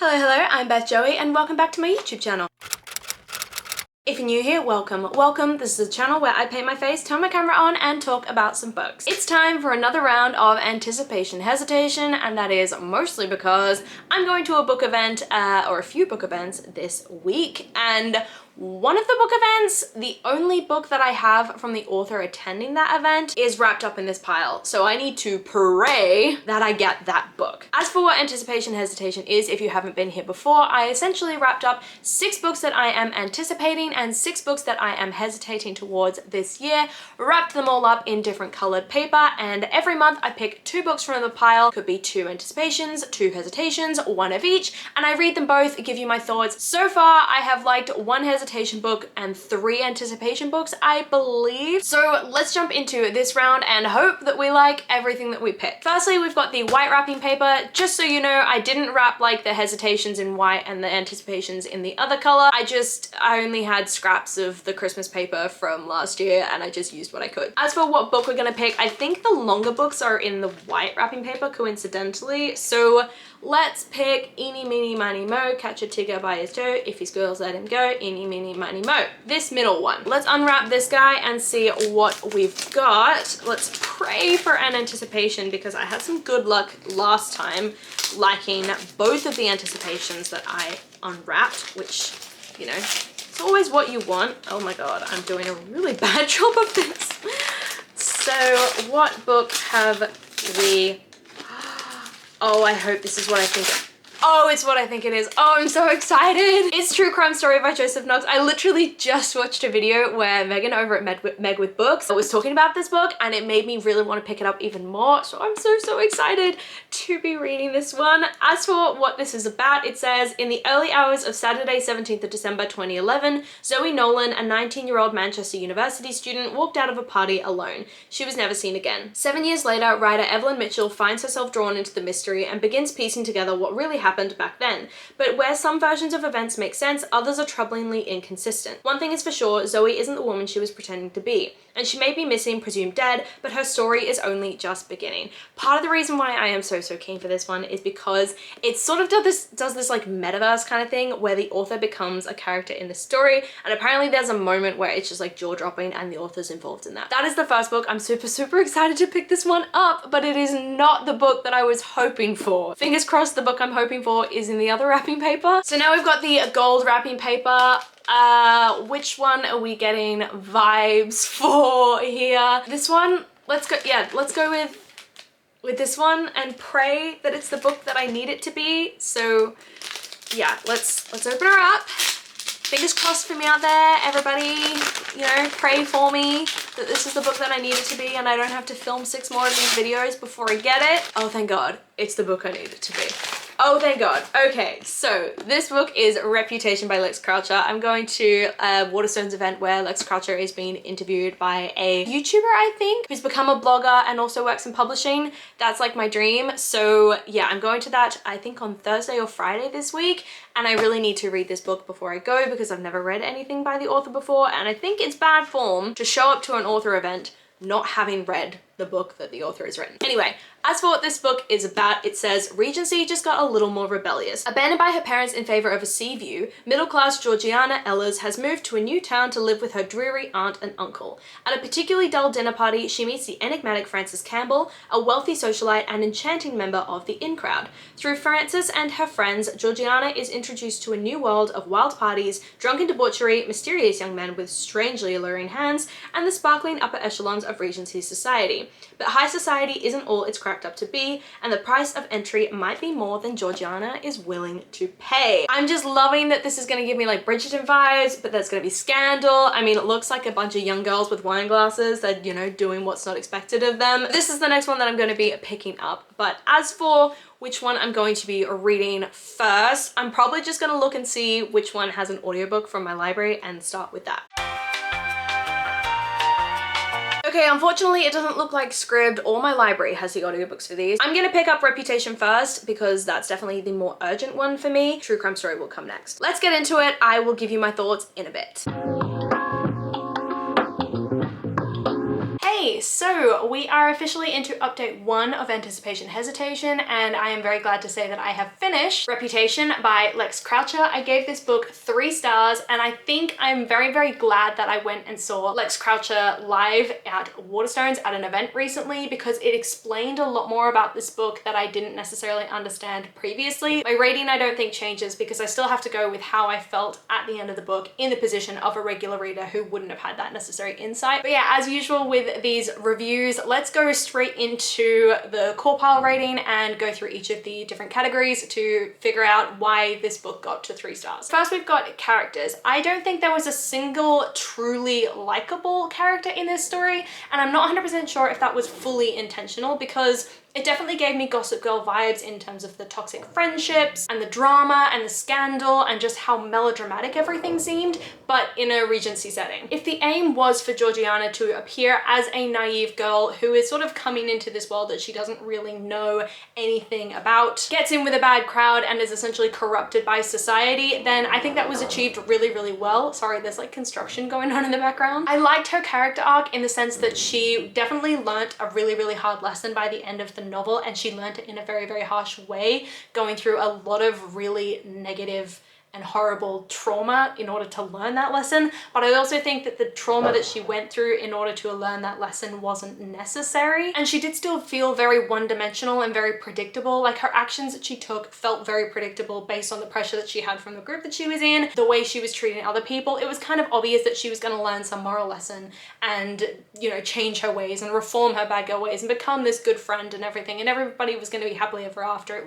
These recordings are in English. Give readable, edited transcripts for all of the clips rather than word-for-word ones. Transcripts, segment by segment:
Hello, I'm Beth Joey and welcome back to my YouTube channel. If you're new here, welcome. This is a channel where I paint my face, turn my camera on, and talk about some books. It's time for another round of anticipation hesitation, and that is mostly because I'm going to a book event, or a few book events this week, and one of the book events, the only book that I have from the author attending that event, is wrapped up in this pile. So I need to pray that I get that book. As for what anticipation hesitation is, if you haven't been here before, I essentially wrapped up 6 books that I am anticipating and 6 books that I am hesitating towards this year, wrapped them all up in different colored paper, and every month I pick 2 books from the pile. Could be 2 anticipations, 2 hesitations, 1 of each, and I read them both, give you my thoughts. So far, I have liked 1 hesitation book and 3 anticipation books, I believe. So let's jump into this round and hope that we like everything that we pick. Firstly, we've got the white wrapping paper. Just so you know, I didn't wrap like the hesitations in white and the anticipations in the other color. I only had scraps of the Christmas paper from last year and I just used what I could. As for what book we're gonna pick, I think the longer books are in the white wrapping paper, coincidentally. So let's pick Eeny, Meeny, Miny, Mo, catch a tiger by his toe, if he squeals let him go, Eeny, Meeny, Miny, Mo. This middle one. Let's unwrap this guy and see what we've got. Let's pray for an anticipation because I had some good luck last time liking both of the anticipations that I unwrapped, which, you know, it's always what you want. Oh my god, I'm doing a really bad job of this. So what book have we... Oh, I hope this is what I think Oh, it's what I think it is. Oh, I'm so excited. It's True Crime Story by Joseph Knox. I literally just watched a video where Megan over at Meg with Books was talking about this book and it made me really want to pick it up even more. So I'm so excited to be reading this one. As for what this is about, it says, in the early hours of Saturday, 17th of December 2011, Zoe Nolan, a 19-year-old Manchester University student, walked out of a party alone. She was never seen again. 7 years later, writer Evelyn Mitchell finds herself drawn into the mystery and begins piecing together what really happened back then. But where some versions of events make sense, others are troublingly inconsistent. One thing is for sure, Zoe isn't the woman she was pretending to be, and she may be missing, presumed dead, but her story is only just beginning. Part of the reason why I am so keen for this one is because it sort of does this like metaverse kind of thing where the author becomes a character in the story, and apparently there's a moment where it's just like jaw-dropping and the author's involved in that. That is the first book. I'm super excited to pick this one up, but it is not the book that I was hoping for. Fingers crossed the book I'm hoping for is in the other wrapping paper. So now we've got the gold wrapping paper. Which one are we getting vibes for here? This one? Let's go, yeah, let's go with this one and pray that it's the book that I need it to be. So yeah, let's open her up. Fingers crossed for me out there, everybody. You know, pray for me that this is the book that I need it to be and I don't have to film 6 more of these videos before I get it. Oh, thank God, it's the book I need it to be. Oh, thank God. Okay, so this book is Reputation by Lex Croucher. I'm going to a Waterstones event where Lex Croucher is being interviewed by a YouTuber, I think, who's become a blogger and also works in publishing. That's like my dream. So yeah, I'm going to that, I think on Thursday or Friday this week. And I really need to read this book before I go because I've never read anything by the author before. And I think it's bad form to show up to an author event not having read the book that the author has written. Anyway, as for what this book is about, it says, Regency just got a little more rebellious. Abandoned by her parents in favor of a sea view, middle-class Georgiana Ellers has moved to a new town to live with her dreary aunt and uncle. At a particularly dull dinner party, she meets the enigmatic Frances Campbell, a wealthy socialite and enchanting member of the in crowd. Through Frances and her friends, Georgiana is introduced to a new world of wild parties, drunken debauchery, mysterious young men with strangely alluring hands, and the sparkling upper echelons of Regency society. But high society isn't all it's cracked up to be, and the price of entry might be more than Georgiana is willing to pay. I'm just loving that this is gonna give me like Bridgerton vibes, but there's gonna be scandal. I mean, it looks like a bunch of young girls with wine glasses that, you know, doing what's not expected of them. This is the next one that I'm gonna be picking up. But as for which one I'm going to be reading first, I'm probably just gonna look and see which one has an audiobook from my library and start with that. Okay, unfortunately it doesn't look like Scribd or my library has the audiobooks for these. I'm gonna pick up Reputation first because that's definitely the more urgent one for me. True Crime Story will come next. Let's get into it. I will give you my thoughts in a bit. Hey Okay, so we are officially into update 1 of Anticipation Hesitation, and I am very glad to say that I have finished Reputation by Lex Croucher. I gave this book 3 stars, and I think I'm very, very glad that I went and saw Lex Croucher live at Waterstones at an event recently, because it explained a lot more about this book that I didn't necessarily understand previously. My rating I don't think changes because I still have to go with how I felt at the end of the book in the position of a regular reader who wouldn't have had that necessary insight. But yeah, as usual with these reviews, let's go straight into the core pile rating and go through each of the different categories to figure out why this book got to 3 stars. First, we've got characters. I don't think there was a single truly likable character in this story, and I'm not 100% sure if that was fully intentional, because it definitely gave me Gossip Girl vibes in terms of the toxic friendships and the drama and the scandal and just how melodramatic everything seemed, but in a Regency setting. If the aim was for Georgiana to appear as a naive girl who is sort of coming into this world that she doesn't really know anything about, gets in with a bad crowd and is essentially corrupted by society, then I think that was achieved really, really well. Sorry, there's like construction going on in the background. I liked her character arc in the sense that she definitely learnt a really, really hard lesson by the end of the novel, and she learnt it in a very, very harsh way, going through a lot of really negative and horrible trauma in order to learn that lesson. But I also think that the trauma that she went through in order to learn that lesson wasn't necessary. And she did still feel very one-dimensional and very predictable. Like, her actions that she took felt very predictable based on the pressure that she had from the group that she was in, the way she was treating other people. It was kind of obvious that she was going to learn some moral lesson and, you know, change her ways and reform her bad girl ways and become this good friend and everything, and everybody was going to be happily ever after. It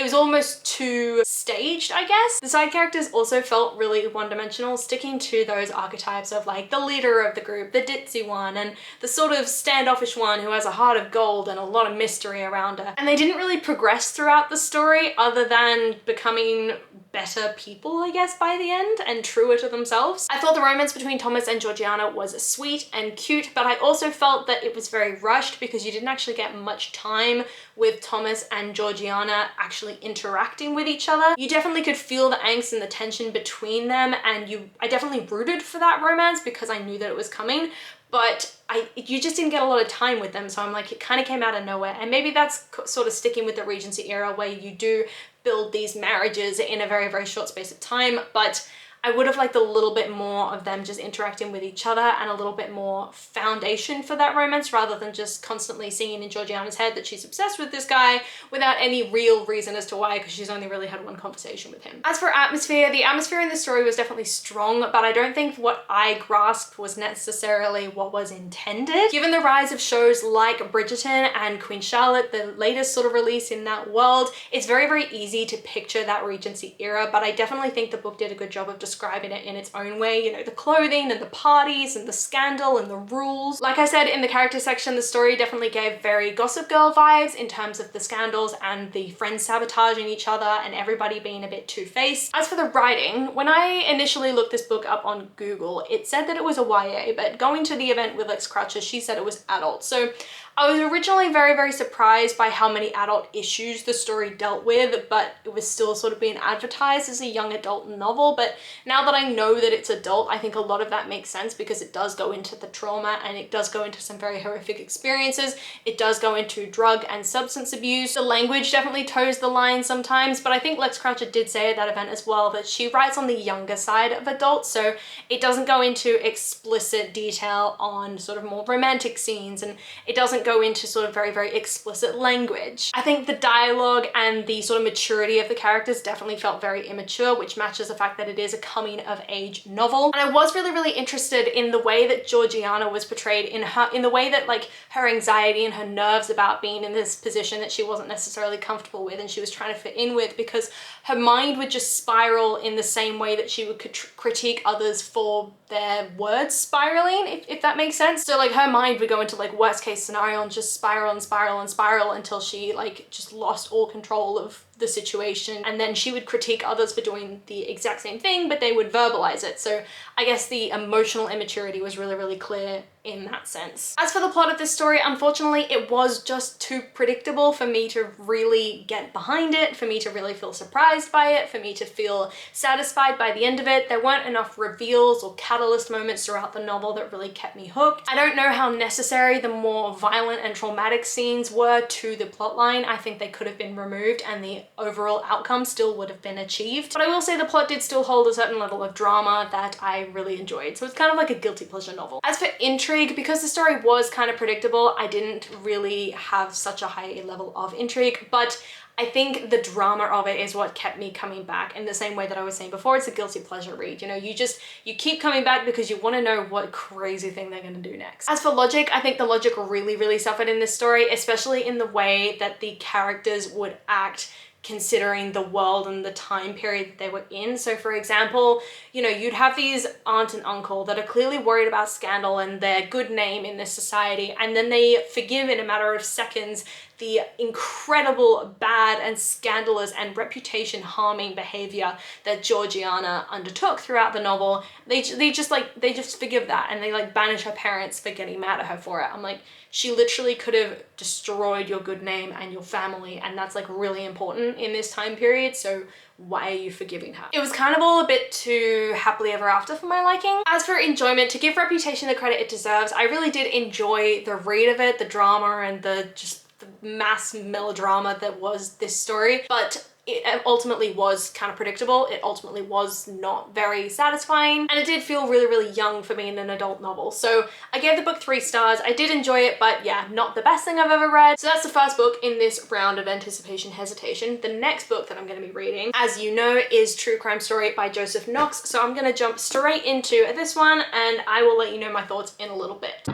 was almost too staged, I guess. The side characters also felt really one-dimensional, sticking to those archetypes of like the leader of the group, the ditzy one, and the sort of standoffish one who has a heart of gold and a lot of mystery around her. And they didn't really progress throughout the story other than becoming better people, I guess, by the end, and truer to themselves. I thought the romance between Thomas and Georgiana was sweet and cute, but I also felt that it was very rushed because you didn't actually get much time with Thomas and Georgiana actually interacting with each other. You definitely could feel the angst and the tension between them, and I definitely rooted for that romance because I knew that it was coming, but you just didn't get a lot of time with them. So I'm like, it kind of came out of nowhere. And maybe that's sort of sticking with the Regency era where you do build these marriages in a very, very short space of time, but I would have liked a little bit more of them just interacting with each other and a little bit more foundation for that romance, rather than just constantly seeing in Georgiana's head that she's obsessed with this guy without any real reason as to why, because she's only really had one conversation with him. As for atmosphere, the atmosphere in this story was definitely strong, but I don't think what I grasped was necessarily what was intended. Given the rise of shows like Bridgerton and Queen Charlotte, the latest sort of release in that world, it's very, very easy to picture that Regency era, but I definitely think the book did a good job of describing it in its own way. You know, the clothing and the parties and the scandal and the rules. Like I said, in the character section, the story definitely gave very Gossip Girl vibes in terms of the scandals and the friends sabotaging each other and everybody being a bit two-faced. As for the writing, when I initially looked this book up on Google, it said that it was a YA, but going to the event with Lex Croucher, she said it was adult. So I was originally very, very surprised by how many adult issues the story dealt with, but it was still sort of being advertised as a young adult novel. But now that I know that it's adult, I think a lot of that makes sense because it does go into the trauma and it does go into some very horrific experiences. It does go into drug and substance abuse. The language definitely toes the line sometimes, but I think Lex Croucher did say at that event as well that she writes on the younger side of adults, so it doesn't go into explicit detail on sort of more romantic scenes, and it doesn't go into sort of very, very explicit language. I think the dialogue and the sort of maturity of the characters definitely felt very immature, which matches the fact that it is a coming of age novel. And I was really, really interested in the way that Georgiana was portrayed, in the way that like her anxiety and her nerves about being in this position that she wasn't necessarily comfortable with and she was trying to fit in with, because her mind would just spiral in the same way that she would critique others for their words spiraling, if that makes sense. So like her mind would go into like worst case scenario and just spiral and spiral and spiral until she like just lost all control of the situation, and then she would critique others for doing the exact same thing, but they would verbalize it. So I guess the emotional immaturity was really, really clear in that sense. As for the plot of this story, unfortunately, it was just too predictable for me to really get behind it, for me to really feel surprised by it, for me to feel satisfied by the end of it. There weren't enough reveals or catalyst moments throughout the novel that really kept me hooked. I don't know how necessary the more violent and traumatic scenes were to the plotline. I think they could have been removed and the overall outcome still would have been achieved. But I will say the plot did still hold a certain level of drama that I really enjoyed. So it's kind of like a guilty pleasure novel. As for intrigue, because the story was kind of predictable, I didn't really have such a high level of intrigue, but I think the drama of it is what kept me coming back in the same way that I was saying before. It's a guilty pleasure read. You know, you keep coming back because you want to know what crazy thing they're going to do next. As for logic, I think the logic really, really suffered in this story, especially in the way that the characters would act considering the world and the time period that they were in. So for example, you know, you'd have these aunt and uncle that are clearly worried about scandal and their good name in this society, and then they forgive in a matter of seconds the incredible bad and scandalous and reputation harming behavior that Georgiana undertook throughout the novel. They just forgive that, and they like banish her parents for getting mad at her for it. I'm like, she literally could have destroyed your good name and your family, and that's like really important in this time period, so why are you forgiving her? It was kind of all a bit too happily ever after for my liking. As for enjoyment, to give Reputation the credit it deserves, I really did enjoy the read of it, the drama and the mass melodrama that was this story, but it ultimately was kind of predictable. It ultimately was not very satisfying, and it did feel really, really young for me in an adult novel. So I gave the book 3 stars. I did enjoy it, but yeah, not the best thing I've ever read. So that's the first book in this round of anticipation hesitation. The next book that I'm going to be reading, as you know, is True Crime Story by Joseph Knox. So I'm going to jump straight into this one, and I will let you know my thoughts in a little bit.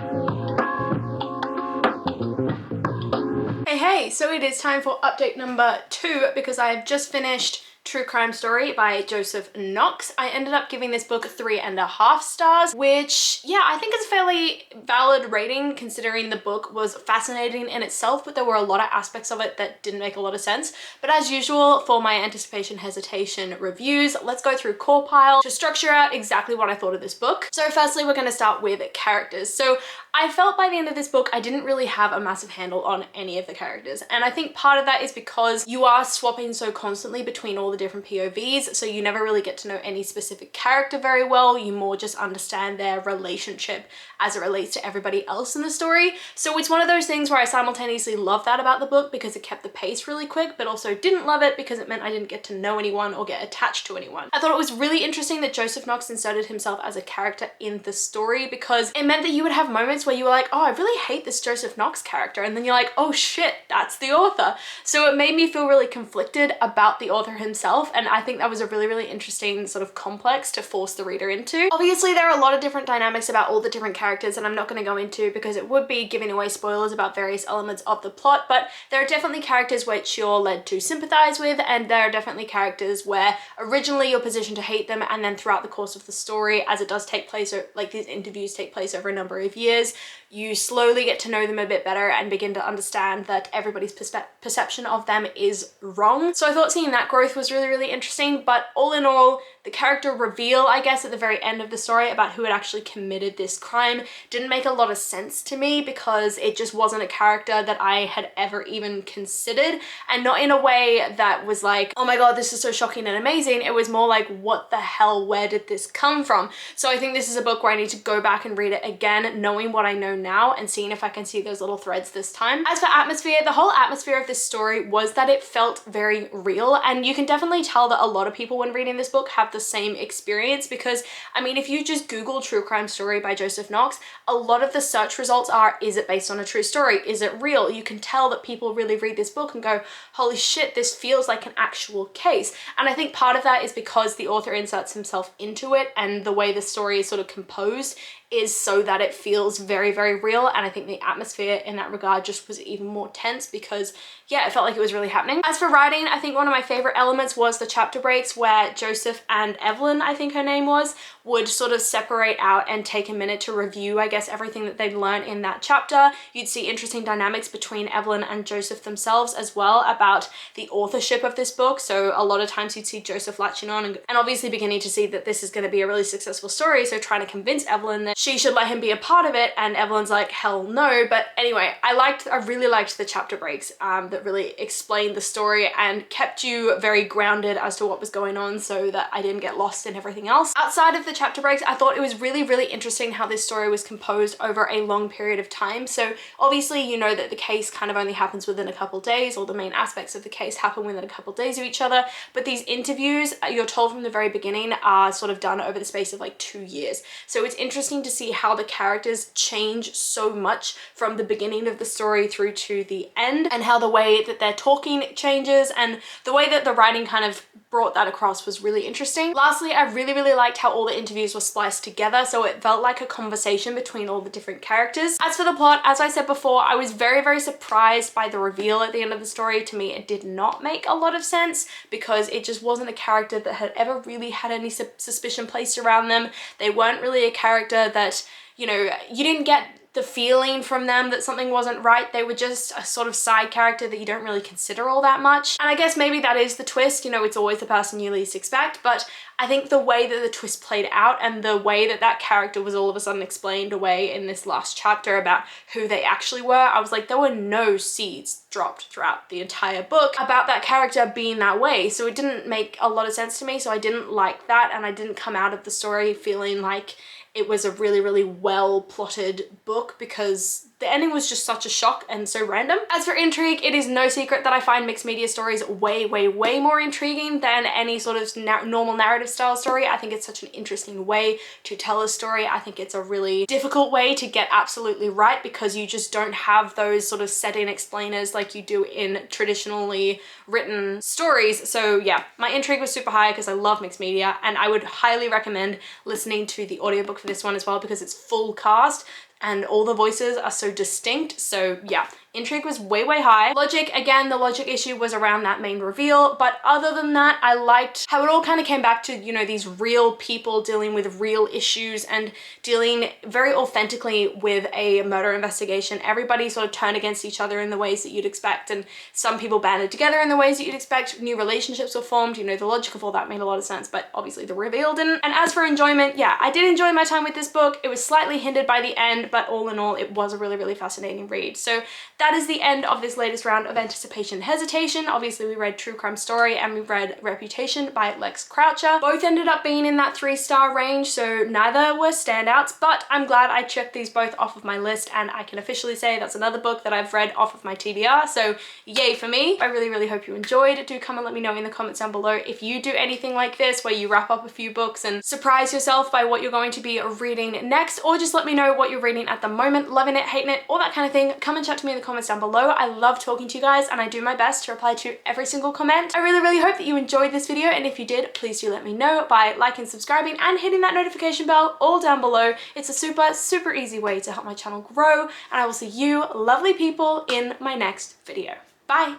Hey, so it is time for update number 2 because I have just finished True Crime Story by Joseph Knox. I ended up giving this book 3.5 stars, which, yeah, I think is a fairly valid rating considering the book was fascinating in itself, but there were a lot of aspects of it that didn't make a lot of sense. But as usual, for my anticipation hesitation reviews, let's go through core pile to structure out exactly what I thought of this book. So firstly, we're going to start with characters. So I felt by the end of this book, I didn't really have a massive handle on any of the characters. And I think part of that is because you are swapping so constantly between all the different POVs, so you never really get to know any specific character very well. You more just understand their relationship as it relates to everybody else in the story. So it's one of those things where I simultaneously love that about the book because it kept the pace really quick, but also didn't love it because it meant I didn't get to know anyone or get attached to anyone. I thought it was really interesting that Joseph Knox inserted himself as a character in the story because it meant that you would have moments where you were like, oh, I really hate this Joseph Knox character, and then you're like, oh shit, that's the author. So it made me feel really conflicted about the author himself, and I think that was a really, really interesting sort of complex to force the reader into. Obviously, there are a lot of different dynamics about all the different characters, and I'm not going to go into because it would be giving away spoilers about various elements of the plot, but there are definitely characters which you're led to sympathize with, and there are definitely characters where originally you're positioned to hate them, and then throughout the course of the story, as it does take place, like these interviews take place over a number of years, you slowly get to know them a bit better and begin to understand that everybody's perception of them is wrong. So I thought seeing that growth was really, really interesting, but all in all, the character reveal, I guess, at the very end of the story about who had actually committed this crime didn't make a lot of sense to me because it just wasn't a character that I had ever even considered, and not in a way that was like, oh my god, this is so shocking and amazing. It was more like, what the hell, where did this come from? So I think this is a book where I need to go back and read it again, knowing what I know now and seeing if I can see those little threads this time. As for atmosphere, the whole atmosphere of this story was that it felt very real, and you can definitely tell that a lot of people when reading this book have the same experience because, I mean, if you just Google True Crime Story by Joseph Knox, a lot of the search results are, is it based on a true story? Is it real? You can tell that people really read this book and go, holy shit, this feels like an actual case. And I think part of that is because the author inserts himself into it, and the way the story is sort of composed is so that it feels very, very real. And I think the atmosphere in that regard just was even more tense because, yeah, it felt like it was really happening. As for writing, I think one of my favorite elements was the chapter breaks where Joseph and and Evelyn, I think her name was, would sort of separate out and take a minute to review, I guess, everything that they'd learned in that chapter. You'd see interesting dynamics between Evelyn and Joseph themselves as well about the authorship of this book. So a lot of times you'd see Joseph latching on and obviously beginning to see that this is going to be a really successful story, so trying to convince Evelyn that she should let him be a part of it, and Evelyn's like, hell no. But anyway, I really liked the chapter breaks that really explained the story and kept you very grounded as to what was going on so that I didn't get lost in everything else. Outside of the chapter breaks, I thought it was really, really interesting how this story was composed over a long period of time. So obviously you know that the case kind of only happens within a couple days, or the main aspects of the case happen within a couple days of each other, but these interviews, you're told from the very beginning, are sort of done over the space of like 2 years. So it's interesting to see how the characters change so much from the beginning of the story through to the end, and how the way that they're talking changes, and the way that the writing kind of brought that across was really interesting. Lastly, I really, really liked how all the interviews were spliced together, so it felt like a conversation between all the different characters. As for the plot, as I said before, I was very, very surprised by the reveal at the end of the story. To me, it did not make a lot of sense because it just wasn't a character that had ever really had any suspicion placed around them. They weren't really a character that, you know, you didn't get the feeling from them that something wasn't right. They were just a sort of side character that you don't really consider all that much. And I guess maybe that is the twist, you know, it's always the person you least expect, but I think the way that the twist played out and the way that that character was all of a sudden explained away in this last chapter about who they actually were, I was like, there were no seeds dropped throughout the entire book about that character being that way. So it didn't make a lot of sense to me, so I didn't like that, and I didn't come out of the story feeling like it was a really, really well plotted book, because the ending was just such a shock and so random. As for intrigue, it is no secret that I find mixed media stories way, way, way more intriguing than any sort of normal narrative style story. I think it's such an interesting way to tell a story. I think it's a really difficult way to get absolutely right, because you just don't have those sort of set-in explainers like you do in traditionally written stories. So yeah, my intrigue was super high because I love mixed media, and I would highly recommend listening to the audiobook for this one as well, because it's full cast and all the voices are so distinct. So yeah, intrigue was way, way high. Logic, again, the logic issue was around that main reveal, but other than that, I liked how it all kind of came back to, you know, these real people dealing with real issues and dealing very authentically with a murder investigation. Everybody sort of turned against each other in the ways that you'd expect, and some people banded together in the ways that you'd expect. New relationships were formed. You know, the logic of all that made a lot of sense, but obviously the reveal didn't. And as for enjoyment, yeah, I did enjoy my time with this book. It was slightly hindered by the end, but all in all, it was a really, really fascinating read. So that is the end of this latest round of Anticipation and Hesitation. Obviously, we read True Crime Story and we read Reputation by Lex Croucher. Both ended up being in that 3-star range, so neither were standouts, but I'm glad I checked these both off of my list, and I can officially say that's another book that I've read off of my TBR, so yay for me. I really, really hope you enjoyed. Do come and let me know in the comments down below if you do anything like this, where you wrap up a few books and surprise yourself by what you're going to be reading next, or just let me know what you're reading at the moment, loving it, hating it, all that kind of thing. Come and chat to me in the comments down below. I love talking to you guys, and I do my best to reply to every single comment. I really, really hope that you enjoyed this video, and if you did, please do let me know by liking, subscribing, and hitting that notification bell all down below. It's a super, super easy way to help my channel grow, and I will see you lovely people in my next video. Bye!